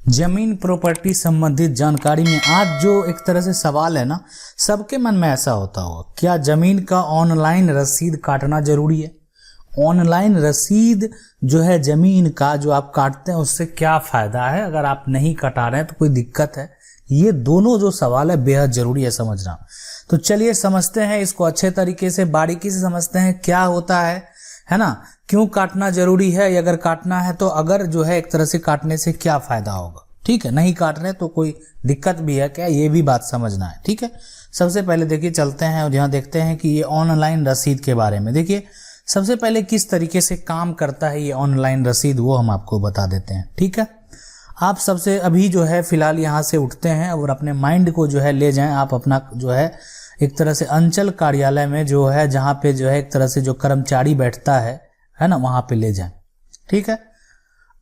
जमीन प्रॉपर्टी संबंधित जानकारी में आज जो एक तरह से सवाल है ना, सबके मन में ऐसा होता हो, क्या जमीन का ऑनलाइन रसीद काटना जरूरी है? ऑनलाइन रसीद जो है जमीन का जो आप काटते हैं उससे क्या फायदा है? अगर आप नहीं कटा रहे हैं तो कोई दिक्कत है? ये दोनों जो सवाल है बेहद जरूरी है समझना। तो चलिए समझते हैं इसको अच्छे तरीके से, बारीकी से समझते हैं क्या होता है ना, क्यों काटना जरूरी है, या अगर काटना है तो अगर जो है एक तरह से काटने से क्या फायदा होगा। ठीक है, नहीं काट रहे तो कोई दिक्कत भी है क्या, ये भी बात समझना है। ठीक है, सबसे पहले देखिए चलते हैं और यहाँ देखते हैं कि ये ऑनलाइन रसीद के बारे में। देखिए सबसे पहले किस तरीके से काम करता है ये ऑनलाइन रसीद, वो हम आपको बता देते हैं। ठीक है, आप सबसे अभी जो है फिलहाल यहाँ से उठते हैं और अपने माइंड को जो है ले जाएं, आप अपना जो है एक तरह से अंचल कार्यालय में जो है जहाँ पे जो है एक तरह से जो कर्मचारी बैठता है ना, वहाँ पे ले जाएं। ठीक है,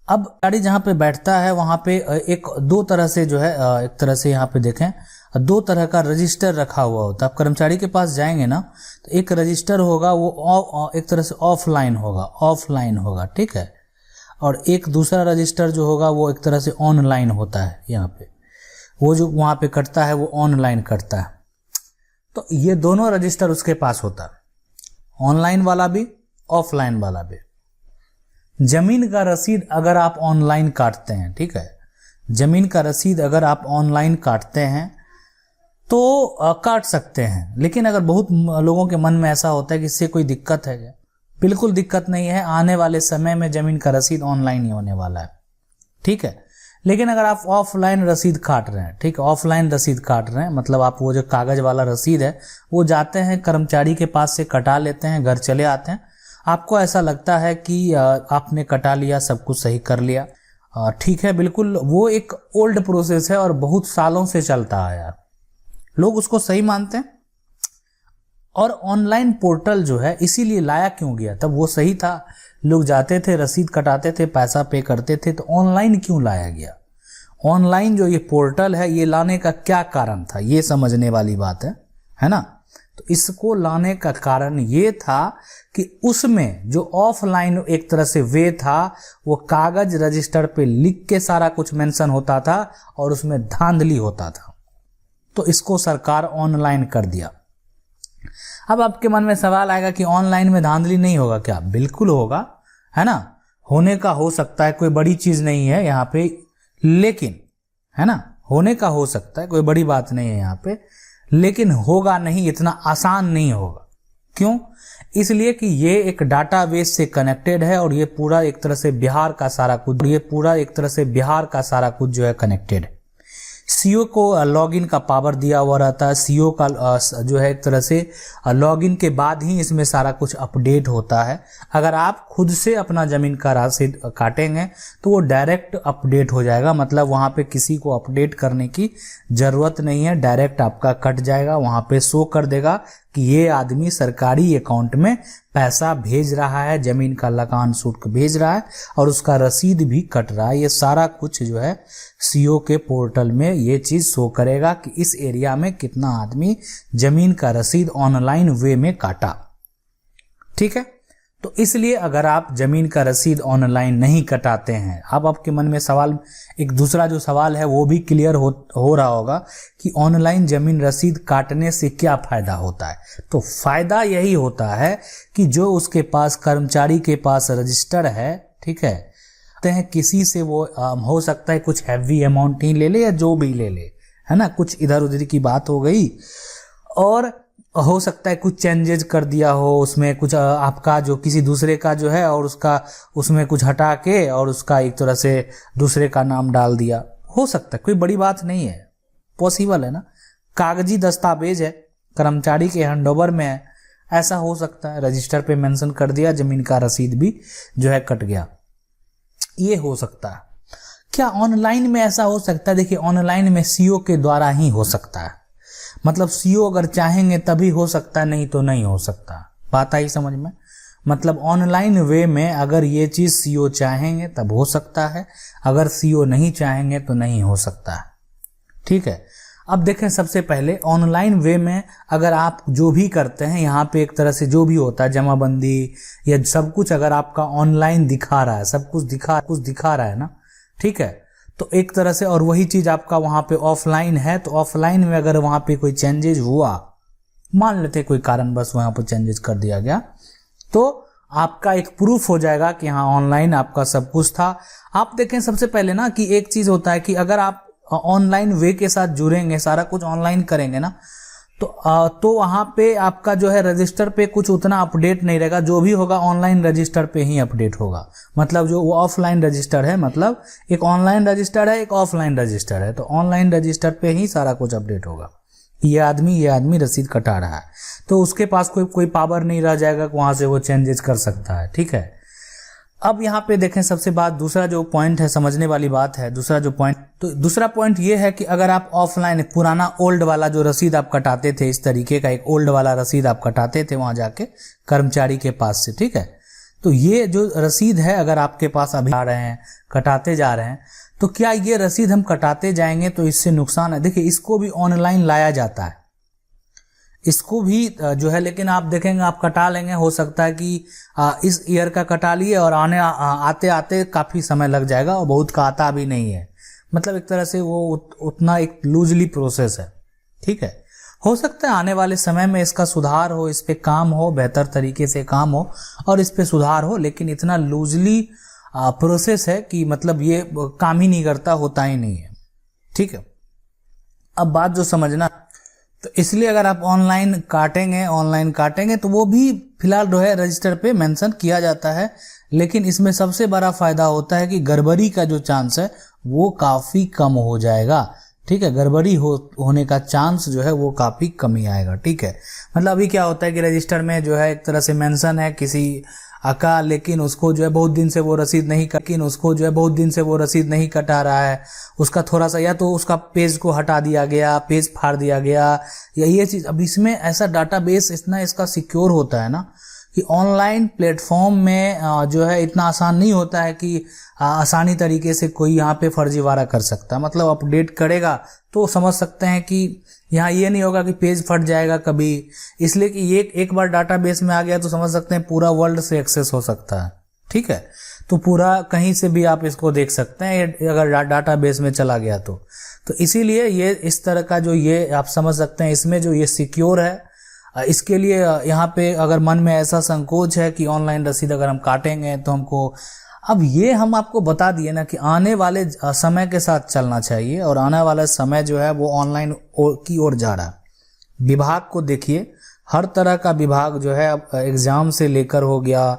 अब गाड़ी जहाँ पे बैठता है वहाँ पे एक दो तरह से जो है एक तरह से यहाँ पे देखें दो तरह का रजिस्टर रखा हुआ होता है। आप कर्मचारी के पास जाएंगे ना तो एक रजिस्टर होगा वो एक तरह से ऑफलाइन होगा। ठीक है, और एक दूसरा रजिस्टर जो होगा वो एक तरह से ऑनलाइन होता है। यहाँ पे वो जो वहाँ पे कटता है वो ऑनलाइन कटता है। तो ये दोनों रजिस्टर उसके पास होता है, ऑनलाइन वाला भी ऑफलाइन वाला भी। जमीन का रसीद अगर आप ऑनलाइन काटते हैं, ठीक है, जमीन का रसीद अगर आप ऑनलाइन काटते हैं तो काट सकते हैं, लेकिन अगर बहुत लोगों के मन में ऐसा होता है कि इससे कोई दिक्कत है क्या? बिल्कुल दिक्कत नहीं है, आने वाले समय में जमीन का रसीद ऑनलाइन ही होने वाला है। ठीक है, लेकिन अगर आप ऑफलाइन रसीद काट रहे हैं, ठीक है, ऑफलाइन रसीद काट रहे हैं मतलब आप वो जो कागज वाला रसीद है वो जाते हैं कर्मचारी के पास से कटा लेते हैं, घर चले आते हैं, आपको ऐसा लगता है कि आपने कटा लिया, सब कुछ सही कर लिया। ठीक है, बिल्कुल वो एक ओल्ड प्रोसेस है और बहुत सालों से चलता है यार, लोग उसको सही मानते हैं। और ऑनलाइन पोर्टल जो है इसीलिए लाया क्यों गया, तब वो सही था, लोग जाते थे रसीद कटाते थे, पैसा पे करते थे, तो ऑनलाइन क्यों लाया गया? ऑनलाइन जो ये पोर्टल है ये लाने का क्या कारण था, ये समझने वाली बात है ना। तो इसको लाने का कारण ये था कि उसमें जो ऑफलाइन एक तरह से वे था वो कागज रजिस्टर पे लिख के सारा कुछ मेंशन होता था और उसमें धांधली होता था, तो इसको सरकार ऑनलाइन कर दिया। अब आपके मन में सवाल आएगा कि ऑनलाइन में धांधली नहीं होगा क्या? बिल्कुल होगा, है ना, होने का हो सकता है, कोई बड़ी चीज नहीं है यहाँ पे, लेकिन है ना, होने का हो सकता है, कोई बड़ी बात नहीं है यहाँ पे, लेकिन होगा नहीं, इतना आसान नहीं होगा। क्यों? इसलिए कि ये एक डाटाबेस से कनेक्टेड है और ये पूरा एक तरह से बिहार का सारा कुछ जो है कनेक्टेड है। सीओ को लॉगिन का पावर दिया हुआ रहता है, सीओ का जो है एक तरह से लॉगिन के बाद ही इसमें सारा कुछ अपडेट होता है। अगर आप खुद से अपना जमीन का रसीद काटेंगे तो वो डायरेक्ट अपडेट हो जाएगा, मतलब वहाँ पे किसी को अपडेट करने की जरूरत नहीं है, डायरेक्ट आपका कट जाएगा, वहाँ पे शो कर देगा कि ये आदमी सरकारी अकाउंट में पैसा भेज रहा है, जमीन का लगान शुल्क भेज रहा है और उसका रसीद भी कट रहा है। ये सारा कुछ जो है सीओ के पोर्टल में ये चीज शो करेगा कि इस एरिया में कितना आदमी जमीन का रसीद ऑनलाइन वे में काटा। ठीक है, तो इसलिए अगर आप जमीन का रसीद ऑनलाइन नहीं कटाते हैं, अब आपके मन में सवाल, एक दूसरा जो सवाल है वो भी क्लियर हो रहा होगा कि ऑनलाइन जमीन रसीद काटने से क्या फायदा होता है। तो फायदा यही होता है कि जो उसके पास कर्मचारी के पास रजिस्टर है, ठीक है, किसी से वो हो सकता है कुछ हैवी अमाउंट ही ले ले या जो भी ले ले, है ना, कुछ इधर उधर की बात हो गई, और हो सकता है कुछ चेंजेस कर दिया हो उसमें, कुछ आपका जो किसी दूसरे का जो है और उसका उसमें कुछ हटा के और उसका एक तरह से दूसरे का नाम डाल दिया, हो सकता है, कोई बड़ी बात नहीं है, पॉसिबल है ना, कागजी दस्तावेज है, कर्मचारी के हैंडओवर में है, ऐसा हो सकता है, रजिस्टर पे मेंशन कर दिया, जमीन का रसीद भी जो है कट गया, ये हो सकता है। क्या ऑनलाइन में ऐसा हो सकता है? देखिए ऑनलाइन में सीओ के द्वारा ही हो सकता है, मतलब सीओ अगर चाहेंगे तभी हो सकता है, नहीं तो नहीं हो सकता। बात आई समझ में? मतलब ऑनलाइन वे में अगर ये चीज सीओ चाहेंगे तब हो सकता है, अगर सीओ नहीं चाहेंगे तो नहीं हो सकता है। ठीक है, अब देखें सबसे पहले ऑनलाइन वे में अगर आप जो भी करते हैं, यहाँ पे एक तरह से जो भी होता है जमाबंदी या सब कुछ अगर आपका ऑनलाइन दिखा रहा है, सब कुछ दिखा रहा है ना, ठीक है, तो एक तरह से, और वही चीज़ आपका वहाँ पे ऑफलाइन है, तो ऑफलाइन में अगर वहाँ पे कोई चेंजेज हुआ, मान लेते कोई कारणवश वहाँ पर चेंजेस कर दिया गया, तो आपका एक प्रूफ हो जाएगा कि हाँ ऑनलाइन आपका सब कुछ था। आप देखें सबसे पहले ना कि एक चीज़ होता है कि अगर आप ऑनलाइन वे के साथ जुड़ेंगे, सारा कुछ ऑनलाइन करेंगे ना, तो वहाँ पे आपका जो है रजिस्टर पे कुछ उतना अपडेट नहीं रहेगा। जो भी होगा ऑनलाइन रजिस्टर पे ही अपडेट होगा। मतलब जो वो ऑफलाइन रजिस्टर है, मतलब एक ऑनलाइन रजिस्टर है, एक ऑफलाइन रजिस्टर है, तो ऑनलाइन रजिस्टर पे ही सारा कुछ अपडेट होगा। ये आदमी रसीद कटा रहा है, तो उसके पास कोई पावर नहीं रह जाएगा कि वहाँ से वो चेंजेस कर सकता है। ठीक है, अब यहाँ पे देखें सबसे बात, दूसरा जो पॉइंट है, समझने वाली बात है, दूसरा पॉइंट ये है कि अगर आप ऑफलाइन पुराना ओल्ड वाला जो रसीद आप कटाते थे, इस तरीके का एक ओल्ड वाला रसीद आप कटाते थे वहां जाके कर्मचारी के पास से, ठीक है, तो ये जो रसीद है अगर आपके पास अभी आ रहे हैं, कटाते जा रहे हैं, तो क्या ये रसीद हम कटाते जाएंगे तो इससे नुकसान है? देखिए इसको भी ऑनलाइन लाया जाता है, इसको भी जो है, लेकिन आप देखेंगे आप कटा लेंगे, हो सकता है कि इस ईयर का कटा लिए और आते आते काफ़ी समय लग जाएगा और बहुत का आता भी नहीं है। मतलब एक तरह से वो उतना एक लूजली प्रोसेस है। ठीक है, हो सकता है आने वाले समय में इसका सुधार हो, इस पे काम हो, बेहतर तरीके से काम हो और इस पे सुधार हो, लेकिन इतना लूजली प्रोसेस है कि मतलब ये काम ही नहीं करता, होता ही नहीं है। ठीक है, अब बात जो समझना, तो इसलिए अगर आप ऑनलाइन काटेंगे तो वो भी फिलहाल जो है रजिस्टर पे मेंशन किया जाता है, लेकिन इसमें सबसे बड़ा फायदा होता है कि गड़बड़ी का जो चांस है वो काफ़ी कम हो जाएगा। ठीक है, गड़बड़ी होने का चांस जो है वो काफ़ी कमी आएगा। ठीक है, मतलब अभी क्या होता है कि रजिस्टर में जो है एक तरह से मेंशन है किसी का, लेकिन उसको जो है बहुत दिन से वो रसीद नहीं कटा रहा है, उसका थोड़ा सा या तो उसका पेज को हटा दिया गया, पेज फाड़ दिया गया, या ये चीज़। अब इसमें ऐसा डाटाबेस इतना इसका सिक्योर होता है ना कि ऑनलाइन प्लेटफॉर्म में जो है इतना आसान नहीं होता है कि आसानी तरीके से कोई यहाँ पे फर्जीवाड़ा कर सकता है। मतलब अपडेट करेगा तो समझ सकते हैं कि यहाँ ये नहीं होगा कि पेज फट जाएगा कभी, इसलिए कि ये एक बार डाटाबेस में आ गया तो समझ सकते हैं पूरा वर्ल्ड से एक्सेस हो सकता है। ठीक है, तो पूरा कहीं से भी आप इसको देख सकते हैं अगर डाटाबेस में चला गया तो इसीलिए ये इस तरह का जो ये आप समझ सकते हैं, इसमें जो ये सिक्योर है। इसके लिए यहाँ पे अगर मन में ऐसा संकोच है कि ऑनलाइन रसीद अगर हम काटेंगे तो हमको, अब ये हम आपको बता दिए ना कि आने वाले समय के साथ चलना चाहिए, और आने वाला समय जो है वो ऑनलाइन की ओर जा रहा है। विभाग को देखिए, हर तरह का विभाग जो है अब एग्जाम से लेकर हो गया,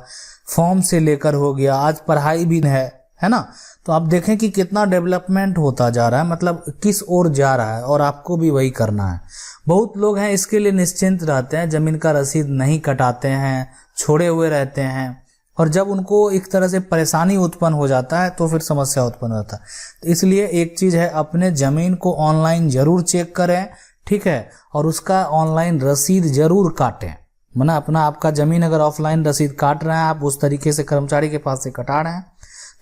फॉर्म से लेकर हो गया, आज पढ़ाई भी है ना, तो आप देखें कि कितना डेवलपमेंट होता जा रहा है, मतलब किस ओर जा रहा है, और आपको भी वही करना है। बहुत लोग हैं इसके लिए निश्चिंत रहते हैं, जमीन का रसीद नहीं कटाते हैं, छोड़े हुए रहते हैं, और जब उनको एक तरह से परेशानी उत्पन्न हो जाता है तो फिर समस्या उत्पन्न होता है। तो इसलिए एक चीज़ है, अपने ज़मीन को ऑनलाइन ज़रूर चेक करें। ठीक है, और उसका ऑनलाइन रसीद ज़रूर काटें। माना आपका ज़मीन अगर ऑफलाइन रसीद काट रहे हैं, आप उस तरीके से कर्मचारी के पास से कटा रहे हैं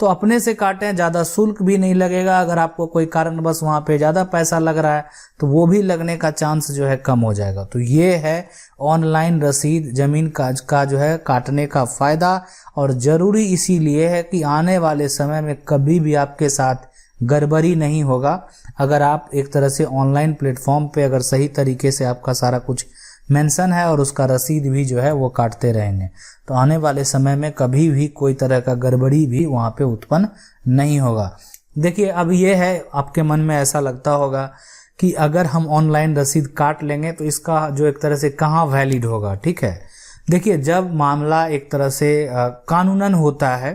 तो अपने से काटें, ज़्यादा शुल्क भी नहीं लगेगा। अगर आपको कोई कारणवश वहाँ पे ज़्यादा पैसा लग रहा है तो वो भी लगने का चांस जो है कम हो जाएगा। तो ये है ऑनलाइन रसीद ज़मीन का जो है काटने का फ़ायदा, और ज़रूरी इसीलिए है कि आने वाले समय में कभी भी आपके साथ गड़बड़ी नहीं होगा अगर आप एक तरह से ऑनलाइन प्लेटफॉर्म पे अगर सही तरीके से आपका सारा कुछ मेंशन है और उसका रसीद भी जो है वो काटते रहेंगे, तो आने वाले समय में कभी भी कोई तरह का गड़बड़ी भी वहाँ पे उत्पन्न नहीं होगा। देखिए, अब ये है, आपके मन में ऐसा लगता होगा कि अगर हम ऑनलाइन रसीद काट लेंगे तो इसका जो एक तरह से कहाँ वैलिड होगा। ठीक है, देखिए, जब मामला एक तरह से कानूनन होता है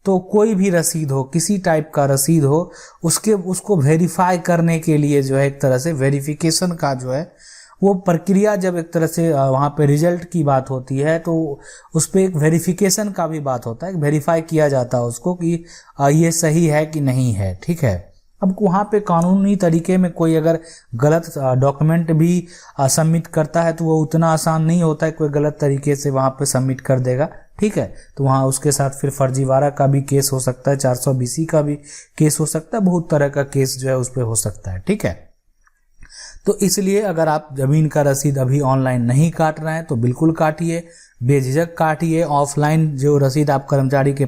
तो कोई भी रसीद हो, किसी टाइप का रसीद हो, उसको वेरीफाई करने के लिए जो है एक तरह से वेरिफिकेशन का जो है वो प्रक्रिया, जब एक तरह से वहाँ पे रिजल्ट की बात होती है तो उस पर एक वेरिफिकेशन का भी बात होता है, वेरीफाई किया जाता है उसको कि ये सही है कि नहीं है। ठीक है, अब वहाँ पे कानूनी तरीके में कोई अगर गलत डॉक्यूमेंट भी सबमिट करता है तो वो उतना आसान नहीं होता है कोई गलत तरीके से वहाँ पे सबमिट कर देगा। ठीक है, तो वहाँ उसके साथ फिर फर्जीवाड़ा का भी केस हो सकता है, 420 का भी केस हो सकता है, बहुत तरह का केस जो है उस पर हो सकता है। ठीक है, तो इसलिए अगर आप ज़मीन का रसीद अभी ऑनलाइन नहीं काट रहे हैं तो बिल्कुल काटिए, बेझिझक काटिए। ऑफलाइन जो रसीद आप कर्मचारी के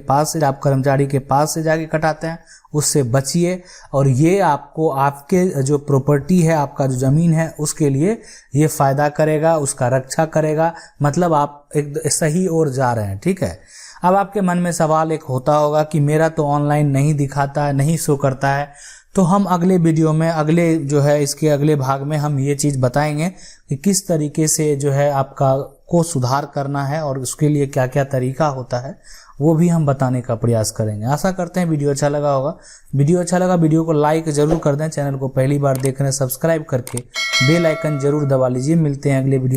पास से जाके कटाते हैं उससे बचिए। और ये आपको आपके जो प्रॉपर्टी है, आपका जो ज़मीन है, उसके लिए ये फ़ायदा करेगा, उसका रक्षा करेगा। मतलब आप एक सही ओर जा रहे हैं। ठीक है। अब आपके मन में सवाल एक होता होगा कि मेरा तो ऑनलाइन नहीं दिखाता है, नहीं शो करता है। तो हम अगले वीडियो में इसके अगले भाग में हम ये चीज़ बताएंगे कि किस तरीके से जो है आपका को सुधार करना है और उसके लिए क्या क्या तरीका होता है, वो भी हम बताने का प्रयास करेंगे। आशा करते हैं वीडियो अच्छा लगा होगा। वीडियो को लाइक जरूर कर दें। चैनल को पहली बार देख रहे हैं सब्सक्राइब करके बेल आइकन जरूर दबा लीजिए। मिलते हैं अगले वीडियो।